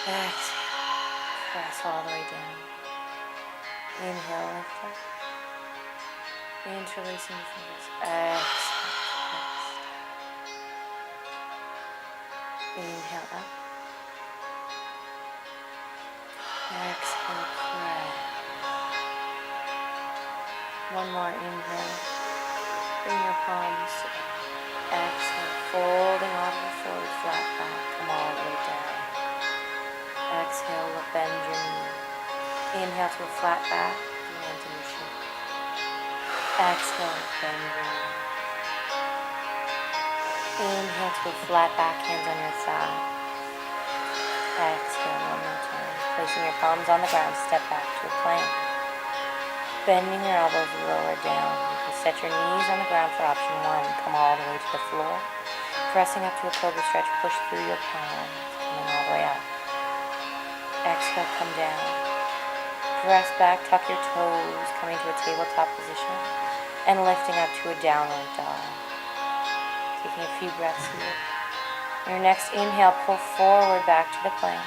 Exhale. Press all the way down. Inhale, lift up. Interlacing your fingers. Exhale. Press. Inhale up. Exhale. Press. One more inhale. Bring your palms together. Exhale. Folding all the way forward, flat back. Come all the way down. Exhale, bend your knee. Inhale to a flat back, hands on your chin. Exhale, bend your knee. Inhale to a flat back, hands on your thigh. Exhale, one more time. Placing your palms on the ground, step back to a plank. Bending your elbows lower down. You can set your knees on the ground for option one. Come all the way to the floor. Pressing up to a cobra stretch, push through your palms, coming all the way up. Exhale, come down. Press back, tuck your toes, coming to a tabletop position, and lifting up to a downward dog. Taking a few breaths here. Your next inhale, pull forward back to the plank.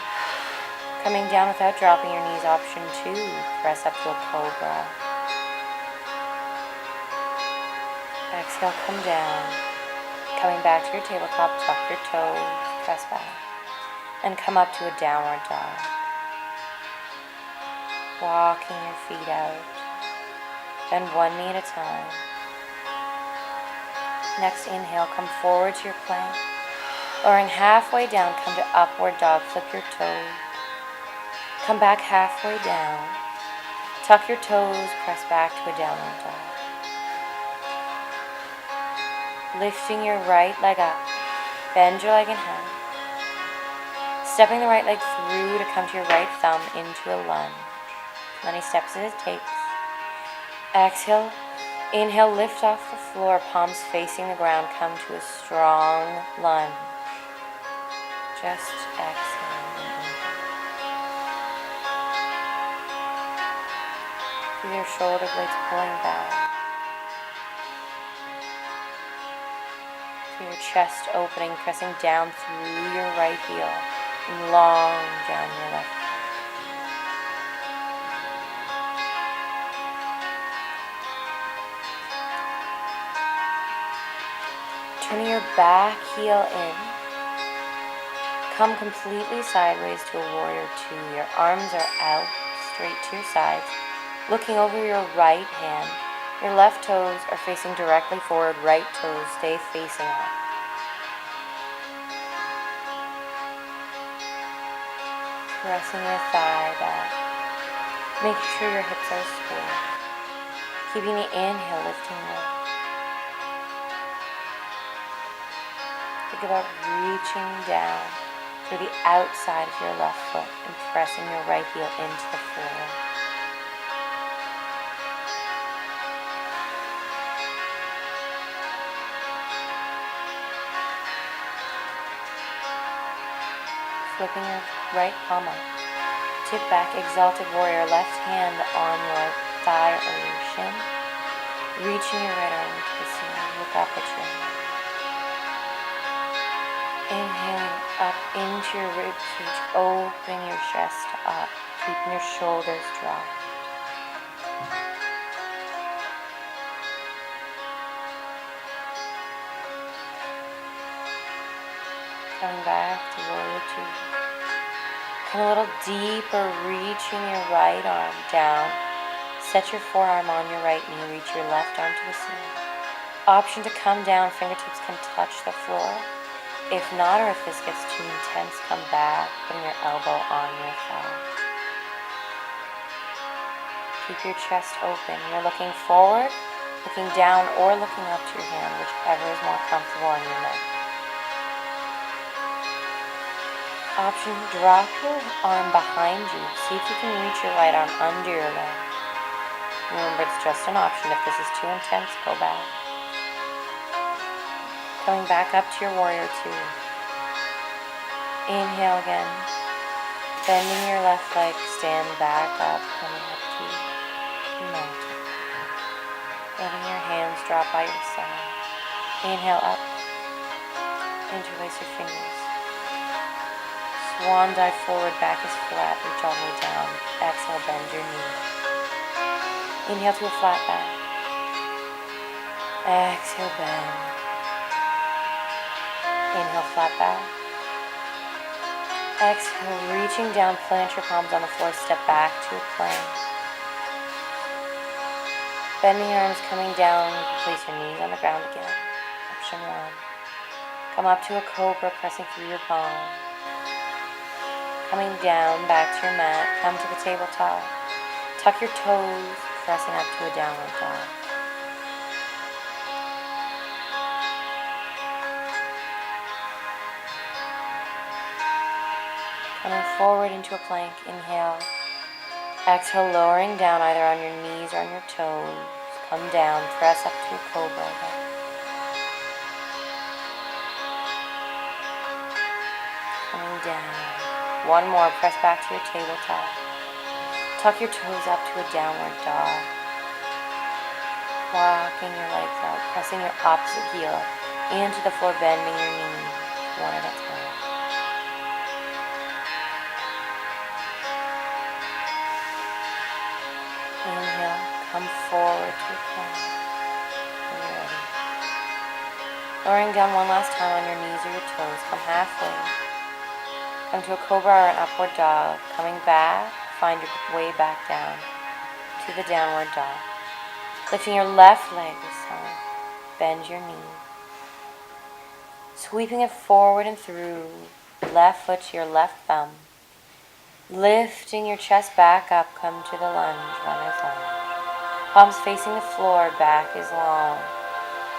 Coming down without dropping your knees, option two, press up to a cobra. Exhale, come down. Coming back to your tabletop, tuck your toes, press back, and come up to a downward dog. Walking your feet out, bend one knee at a time. Next inhale, come forward to your plank. Lowering halfway down, come to upward dog, flip your toes. Come back halfway down, tuck your toes, press back to a downward dog. Lifting your right leg up, bend your leg in half. Stepping the right leg through to come to your right thumb into a lunge. Many steps as it takes. Exhale, inhale, lift off the floor, palms facing the ground, come to a strong lunge. Just exhale. Feel your shoulder blades pulling back. Feel your chest opening, pressing down through your right heel and long down your left. Turning your back heel in, come completely sideways to a warrior two. Your arms are out, straight to your sides, looking over your right hand. Your left toes are facing directly forward, right toes stay facing up. Pressing your thigh back, making sure your hips are square. Keeping the inhale, lifting up. Think about reaching down through the outside of your left foot and pressing your right heel into the floor. Flipping your right palm up. Tip back, exalted warrior, left hand on your thigh or your shin. Reaching your right arm to the ceiling. Look up at your hand. Inhaling up into your rib cage, opening your chest up, keeping your shoulders dropped. Coming back to warrior two. Come a little deeper, reaching your right arm down. Set your forearm on your right knee, reach your left arm to the ceiling. Option to come down, fingertips can touch the floor. If not, or if this gets too intense, come back, putting your elbow on your thigh. Keep your chest open. You're looking forward, looking down, or looking up to your hand, whichever is more comfortable on your neck. Option, drop your arm behind you. See if you can reach your right arm under your leg. Remember, it's just an option. If this is too intense, go back. Coming back up to your warrior two. Inhale again. Bending your left leg, stand back up, coming up to mountain. Letting your hands drop by your side. Inhale up. Interlace your fingers. Swan dive forward, back is flat, reach all the way down. Exhale, bend your knee. Inhale to a flat back. Exhale, bend. Inhale, flat back. Exhale, reaching down, plant your palms on the floor, step back to a plank. Bending your arms, coming down, you can place your knees on the ground again. Option 1. Come up to a cobra, pressing through your palms. Coming down, back to your mat, come to the tabletop. Tuck your toes, pressing up to a downward dog. Coming forward into a plank, inhale. Exhale, lowering down either on your knees or on your toes. Come down, press up to a cobra again. Coming down. One more, press back to your tabletop. Tuck your toes up to a downward dog. Walking your legs out, pressing your opposite heel into the floor, bending your knees one at a time. Inhale, come forward to a plank when you're ready. Lowering down one last time on your knees or your toes, come halfway. Come to a cobra or an upward dog. Coming back, find your way back down to the downward dog. Lifting your left leg this time, bend your knee. Sweeping it forward and through, left foot to your left thumb. Lifting your chest back up, come to the lunge, runner's lunge. Palms facing the floor, back is long.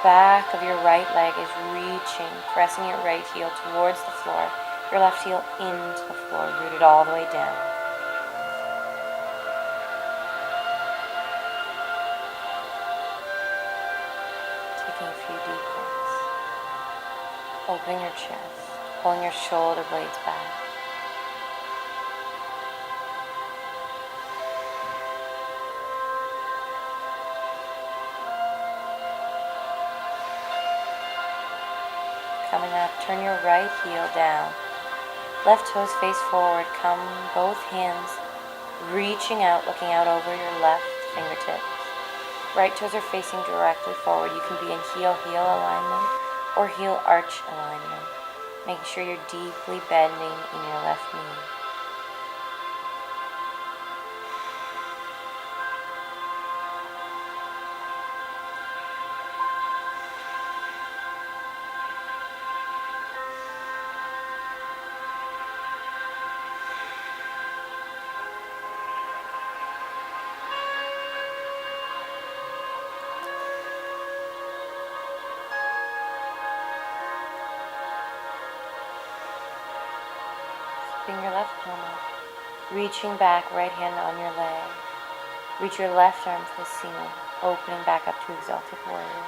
Back of your right leg is reaching, pressing your right heel towards the floor, your left heel into the floor, rooted all the way down. Taking a few deep breaths. Opening your chest, pulling your shoulder blades back. Coming up, turn your right heel down. Left toes face forward, come both hands reaching out, looking out over your left fingertips. Right toes are facing directly forward. You can be in heel-heel alignment or heel arch alignment. Making sure you're deeply bending in your left knee. Keeping your left palm up. Reaching back, right hand on your leg. Reach your left arm to the ceiling, opening back up to Exalted Warrior.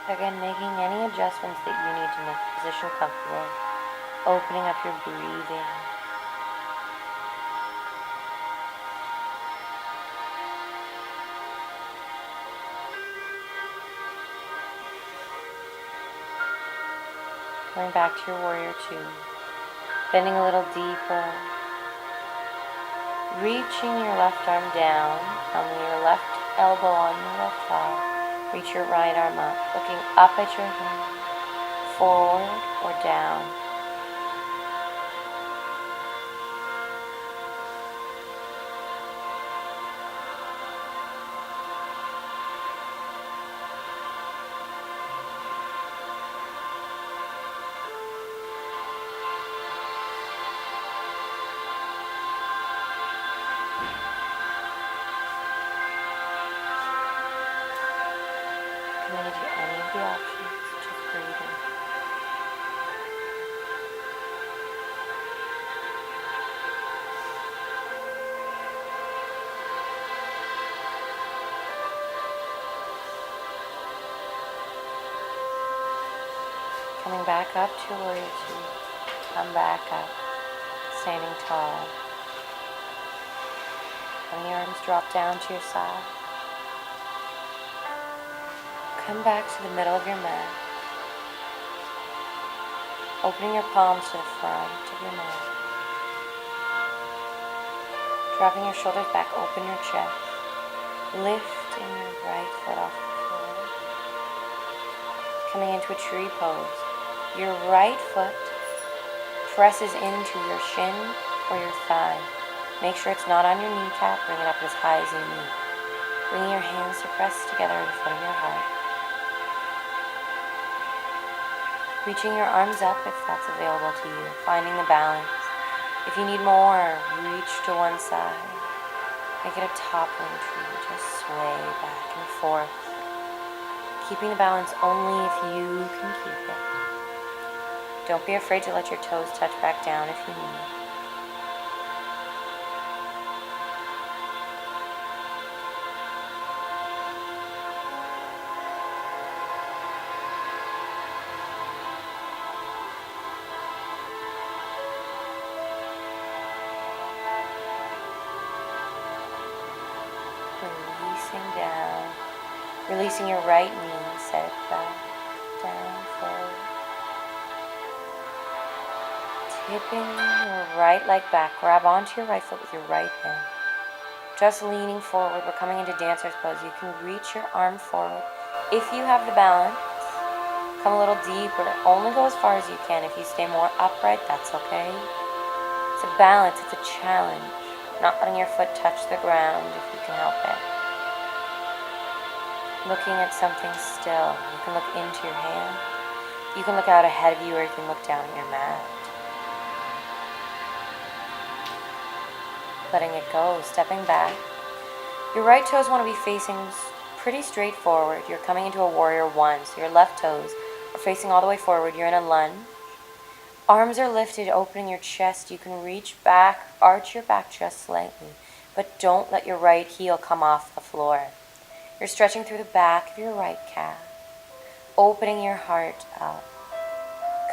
Again, making any adjustments that you need to make the position comfortable. Opening up your breathing. Going back to your Warrior 2. Bending a little deeper. Reaching your left arm down, on your left elbow on your left thigh. Reach your right arm up, looking up at your hand, forward or down. Committed to any of the options, just breathing. Coming back up to Warrior 2. Come back up, standing tall. Letting your arms drop down to your side. Come back to the middle of your mat. Opening your palms to the front of your mat. Dropping your shoulders back, open your chest. Lifting your right foot off the floor. Coming into a tree pose. Your right foot presses into your shin or your thigh. Make sure it's not on your kneecap. Bring it up as high as you need. Bringing your hands to press together in front of your heart. Reaching your arms up if that's available to you. Finding the balance. If you need more, reach to one side. Make it a toppling tree. Just sway back and forth. Keeping the balance only if you can keep it. Don't be afraid to let your toes touch back down if you need. Releasing down. Releasing your right knee, set it back, down, forward. Tipping your right leg back. Grab onto your right foot with your right hand. Just leaning forward. We're coming into dancer's pose. You can reach your arm forward. If you have the balance, come a little deeper. Only go as far as you can. If you stay more upright, that's okay. It's a balance. It's a challenge. Not letting your foot touch the ground if you can help it. Looking at something still. You can look into your hand. You can look out ahead of you, or you can look down at your mat. Letting it go, stepping back. Your right toes want to be facing pretty straight forward. You're coming into a warrior one, so your left toes are facing all the way forward. You're in a lunge. Arms are lifted, opening your chest. You can reach back, arch your back just slightly, but don't let your right heel come off the floor. You're stretching through the back of your right calf, opening your heart up.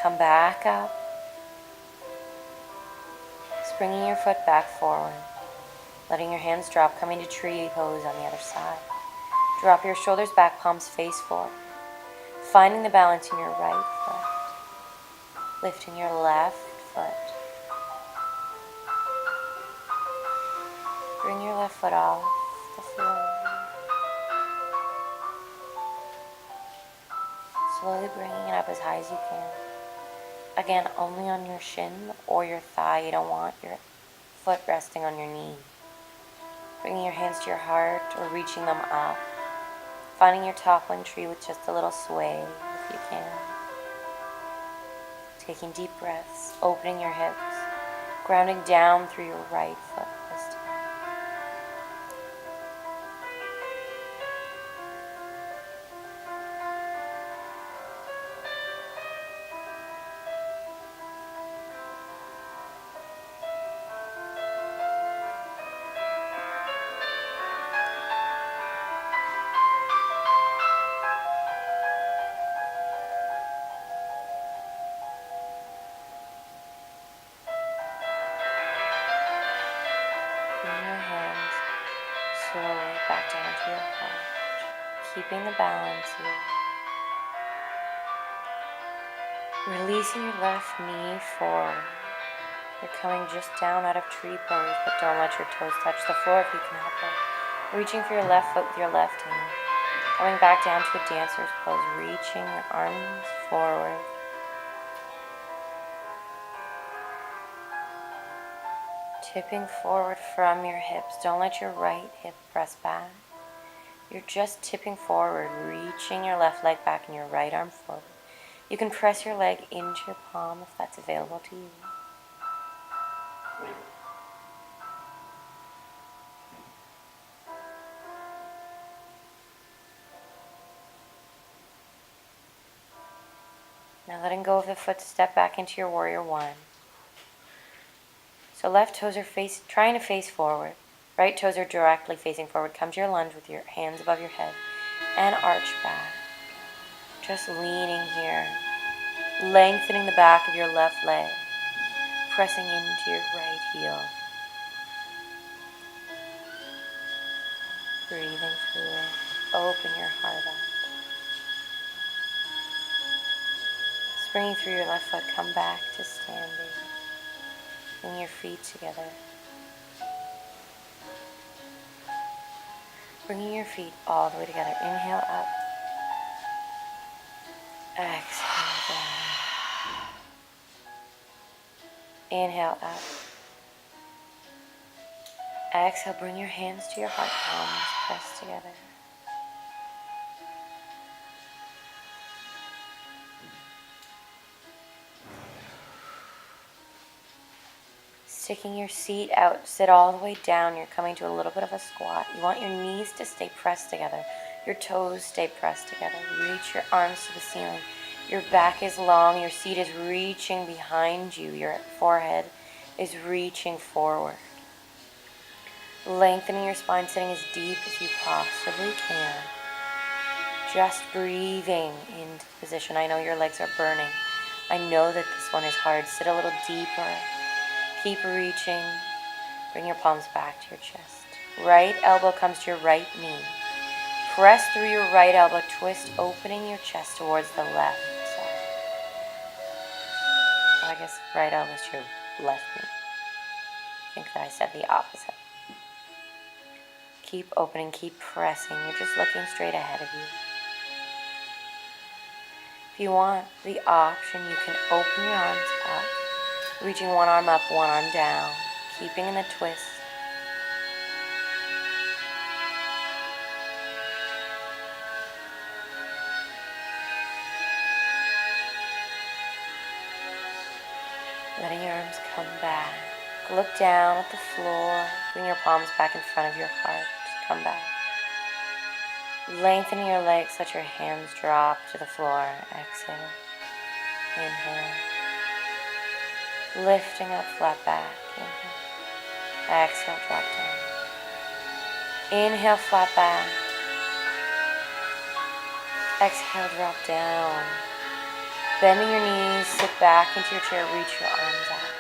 Come back up. Bringing your foot back forward, letting your hands drop, coming to tree pose on the other side. Drop your shoulders back, palms face forward. Finding the balance in your right foot, lifting your left foot. Bring your left foot off the floor. Slowly bringing it up as high as you can. Again, only on your shin or your thigh. You don't want your foot resting on your knee. Bringing your hands to your heart or reaching them up. Finding your toppling tree with just a little sway if you can. Taking deep breaths, opening your hips, grounding down through your right foot this time. Slowly back down to your heart, keeping the balance here. Releasing your left knee forward. You're coming just down out of tree pose, but don't let your toes touch the floor if you can help it. Reaching for your left foot with your left hand. Coming back down to a dancer's pose, reaching your arms forward. Tipping forward from your hips. Don't let your right hip press back. You're just tipping forward, reaching your left leg back and your right arm forward. You can press your leg into your palm if that's available to you. Now letting go of the foot to step back into your warrior one. So left toes are trying to face forward. Right toes are directly facing forward. Come to your lunge with your hands above your head and arch back. Just leaning here. Lengthening the back of your left leg. Pressing into your right heel. breathing through it. Open your heart up. Springing through your left foot, come back to standing. Bring your feet together. Bringing your feet all the way together. Inhale up. Exhale down. Inhale up. Exhale, bring your hands to your heart palms. Press together. Sticking your seat out, sit all the way down. You're coming to a little bit of a squat. You want your knees to stay pressed together. Your toes stay pressed together. Reach your arms to the ceiling. Your back is long. Your seat is reaching behind you. Your forehead is reaching forward. Lengthening your spine, sitting as deep as you possibly can. Just breathing into position. I know your legs are burning. I know that this one is hard. Sit a little deeper. Keep reaching. Bring your palms back to your chest. Right elbow comes to your right knee. Press through your right elbow. Twist, opening your chest towards the left side. So I guess right elbow is to your left knee. I think that I said the opposite. Keep opening, keep pressing. You're just looking straight ahead of you. If you want the option, you can open your arms up. Reaching one arm up, one arm down, keeping in the twist. Letting your arms come back. Look down at the floor. Bring your palms back in front of your heart. Just come back. Lengthening your legs, let your hands drop to the floor. Exhale. Inhale. Lifting up, flat back. Inhale. Exhale, drop down. Inhale, flat back. Exhale, drop down. Bending your knees, sit back into your chair, reach your arms out.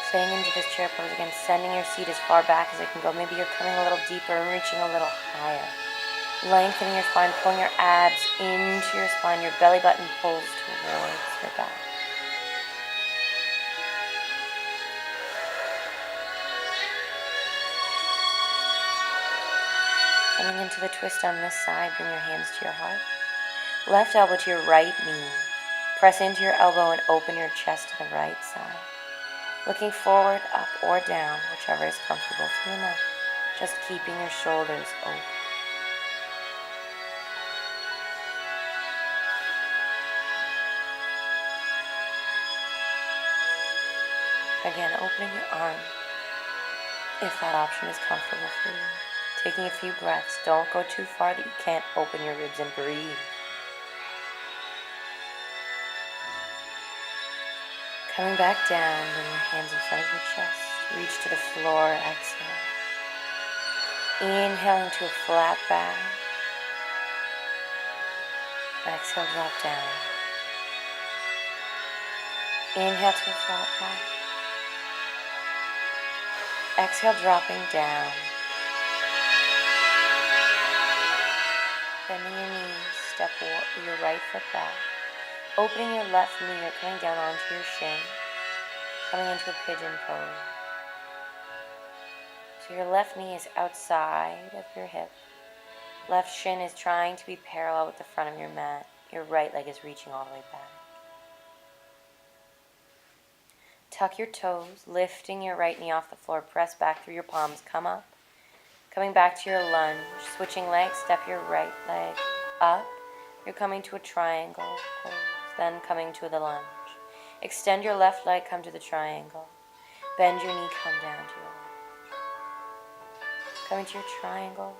Staying into this chair pose again, sending your seat as far back as it can go. Maybe you're coming a little deeper and reaching a little higher. Lengthening your spine, pulling your abs into your spine. Your belly button pulls towards your back. Coming into the twist on this side, bring your hands to your heart. Left elbow to your right knee. Press into your elbow and open your chest to the right side. Looking forward, up or down, whichever is comfortable for your neck. Just keeping your shoulders open. Again, opening your arm if that option is comfortable for you. Taking a few breaths. Don't go too far that you can't open your ribs and breathe. Coming back down, bring your hands in front of your chest. Reach to the floor, exhale. Inhaling to a flat back. Exhale, drop down. Inhale to a flat back. Exhale, dropping down. Bending your knees, step your right foot back. Opening your left knee, you're coming down onto your shin. Coming into a pigeon pose. So your left knee is outside of your hip. Left shin is trying to be parallel with the front of your mat. Your right leg is reaching all the way back. Tuck your toes, lifting your right knee off the floor. Press back through your palms. Come up. Coming back to your lunge. Switching legs, step your right leg up. You're coming to a triangle pose. Then coming to the lunge. Extend your left leg, come to the triangle. Bend your knee, come down to your lunge. Coming to your triangle.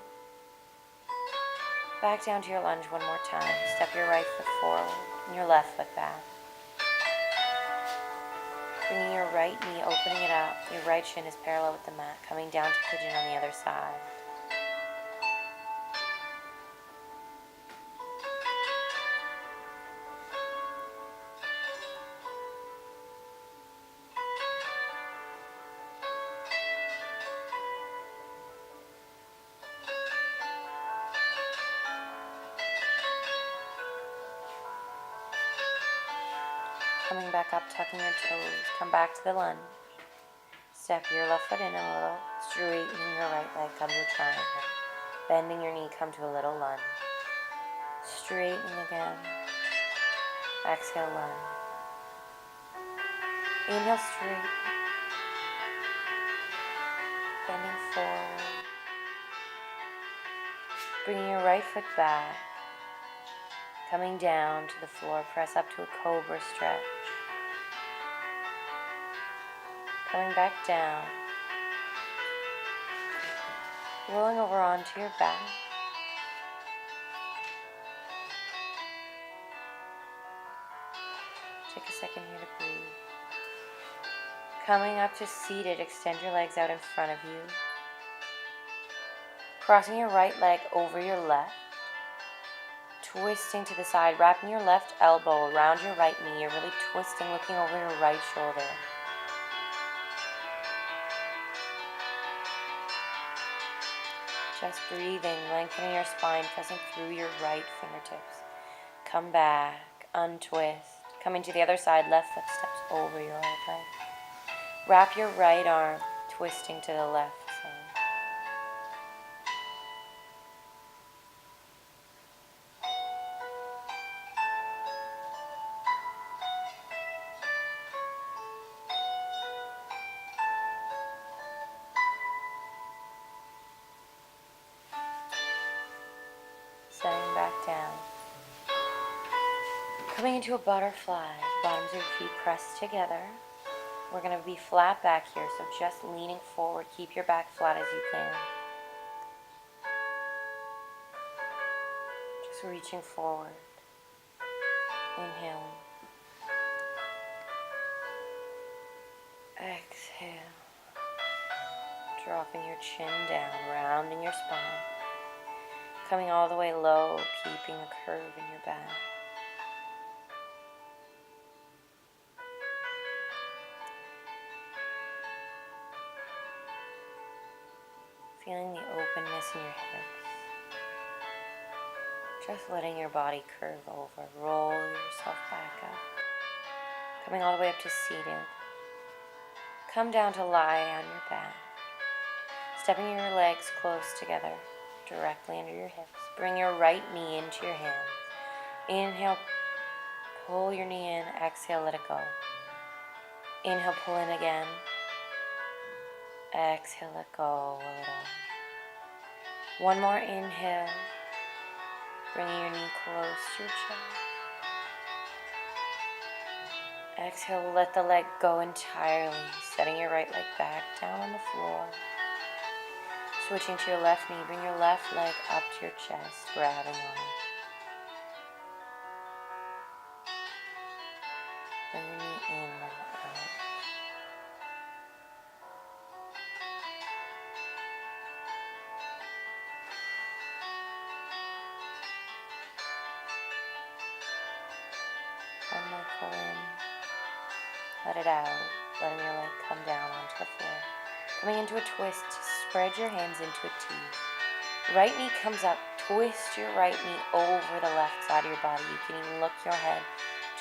Back down to your lunge one more time. Step your right foot forward and your left foot back. Bringing your right knee, opening it up. Your right shin is parallel with the mat. Coming down to pigeon on the other side. Coming back up, tucking your toes. Come back to the lunge. Step your left foot in a little. Straightening your right leg, come to a triangle. Bending your knee, come to a little lunge. Straighten again. Exhale, lunge. Inhale, straight. Bending forward. Bringing your right foot back. Coming down to the floor, press up to a cobra stretch. Coming back down. Rolling over onto your back. Take a second here to breathe. Coming up to seated, extend your legs out in front of you. Crossing your right leg over your left. Twisting to the side, wrapping your left elbow around your right knee. You're really twisting, looking over your right shoulder. Just breathing, lengthening your spine, pressing through your right fingertips. Come back, untwist. Coming to the other side, left foot steps over your right leg. Wrap your right arm, twisting to the left side. Setting back down. Coming into a butterfly, bottoms of your feet pressed together. We're going to be flat back here, so just leaning forward. Keep your back flat as you can. Just reaching forward. Inhaling. Exhale. Dropping your chin down, rounding your spine. Coming all the way low, keeping a curve in your back. Feeling the openness in your hips. Just letting your body curve over. Roll yourself back up. Coming all the way up to seated. Come down to lie on your back. Stepping your legs close together, directly under your hips. Bring your right knee into your hands. Inhale, pull your knee in. Exhale, let it go. Inhale, pull in again. Exhale, let go a little. One more inhale. Bringing your knee close to your chest. Exhale, let the leg go entirely. Setting your right leg back down on the floor. Switching to your left knee. Bring your left leg up to your chest, grabbing on it. Bring your knee in and out. One more pull in. Let it out. Letting your leg come down onto the floor. Coming into a twist, spread your hands into a T. Right knee comes up, twist your right knee over the left side of your body. You can even look your head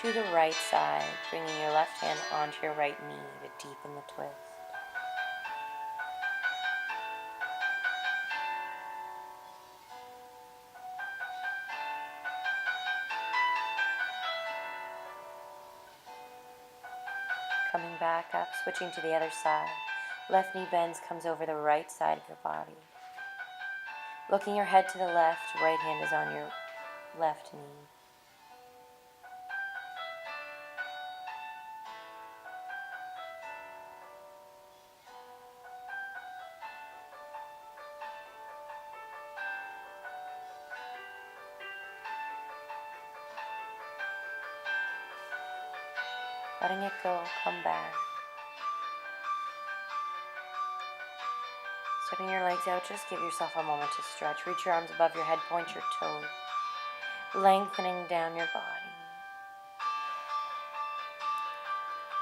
to the right side, bringing your left hand onto your right knee to deepen the twist. Coming back up, switching to the other side. Left knee bends, comes over the right side of your body. Looking your head to the left, right hand is on your left knee. Letting it go, come back. Stepping your legs out, just give yourself a moment to stretch. Reach your arms above your head, point your toes. Lengthening down your body.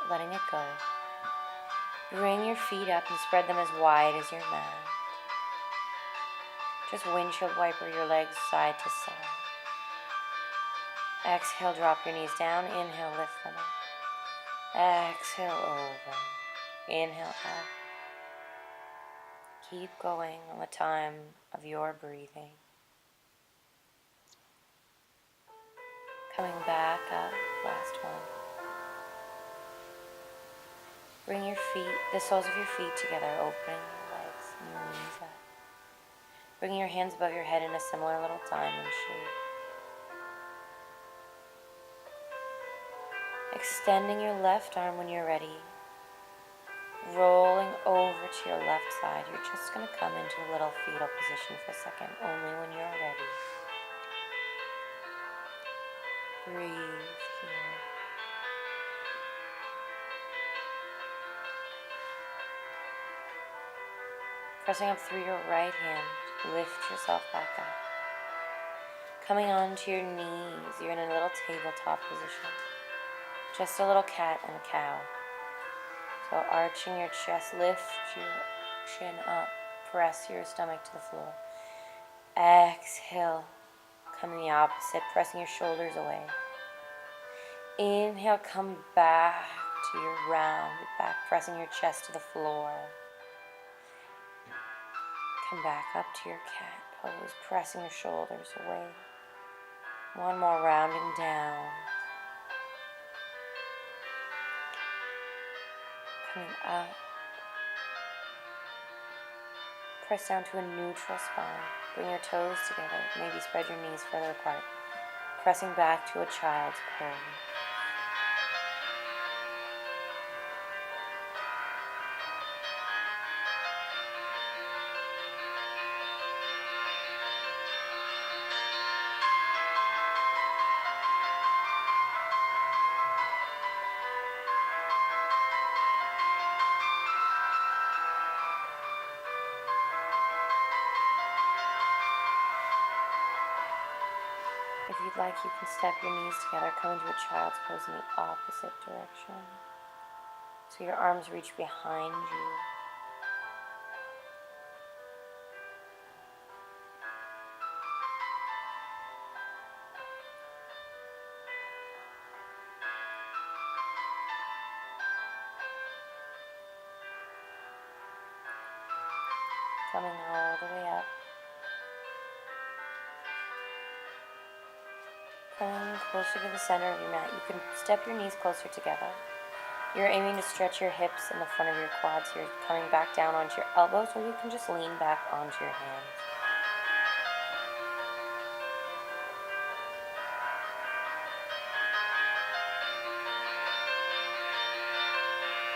Letting it go. Bring your feet up and spread them as wide as your mat. Just windshield wiper your legs side to side. Exhale, drop your knees down. Inhale, lift them up. Exhale over. Inhale out. Keep going on the time of your breathing. Coming back up, last one. Bring your feet, the soles of your feet together, opening your legs and your knees up. Bringing your hands above your head in a similar little diamond shape. Extending your left arm when you're ready. Rolling over to your left side. You're just going to come into a little fetal position for a second, only when you're ready. Breathe here. Pressing up through your right hand, lift yourself back up. Coming onto your knees, you're in a little tabletop position. Just a little cat and a cow. So arching your chest, lift your chin up, press your stomach to the floor. Exhale, come in the opposite, pressing your shoulders away. Inhale, come back to your rounded back, pressing your chest to the floor. Come back up to your cat pose, pressing your shoulders away. One more, rounding down. Coming up. Press down to a neutral spine. Bring your toes together. Maybe spread your knees further apart. Pressing back to a child's pose. If you'd like, you can step your knees together, come into a child's pose in the opposite direction. So your arms reach behind you. Coming all the way up. Coming closer to the center of your mat. You can step your knees closer together. You're aiming to stretch your hips in the front of your quads here, coming back down onto your elbows, or you can just lean back onto your hands.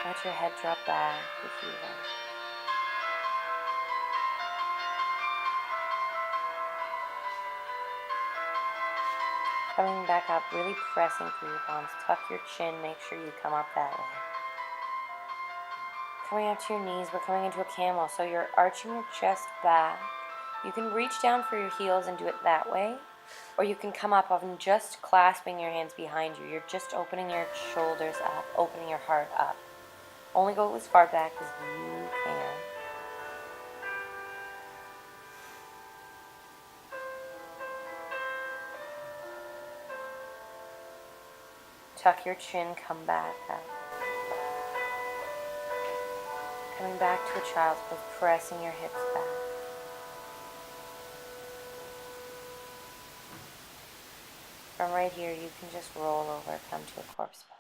Let your head drop back if you like. Coming back up, really pressing through your palms. Tuck your chin, make sure you come up that way. Coming up to your knees, we're coming into a camel, so you're arching your chest back. You can reach down for your heels and do it that way, or you can come up and just clasping your hands behind you. You're just opening your shoulders up, opening your heart up. Only go as far back as you can. Tuck your chin, come back up. Coming back to a child's pose, pressing your hips back. From right here, you can just roll over, come to a corpse pose.